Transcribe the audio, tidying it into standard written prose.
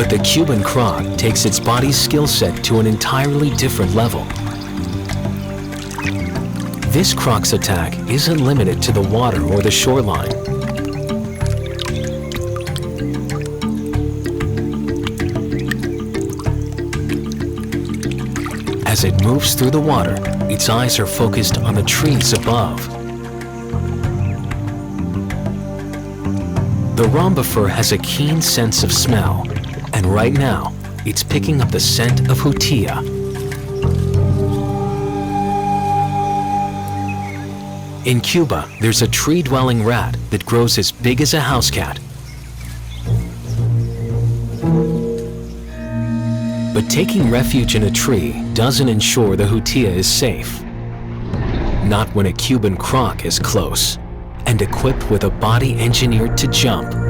But the Cuban croc takes its body's skill set to an entirely different level. This croc's attack isn't limited to the water or the shoreline. As it moves through the water, its eyes are focused on the trees above. The rhombifer has a keen sense of smell, and right now, it's picking up the scent of hutia. In Cuba, there's a tree-dwelling rat that grows as big as a house cat. But taking refuge in a tree doesn't ensure the hutia is safe. Not when a Cuban croc is close and equipped with a body engineered to jump.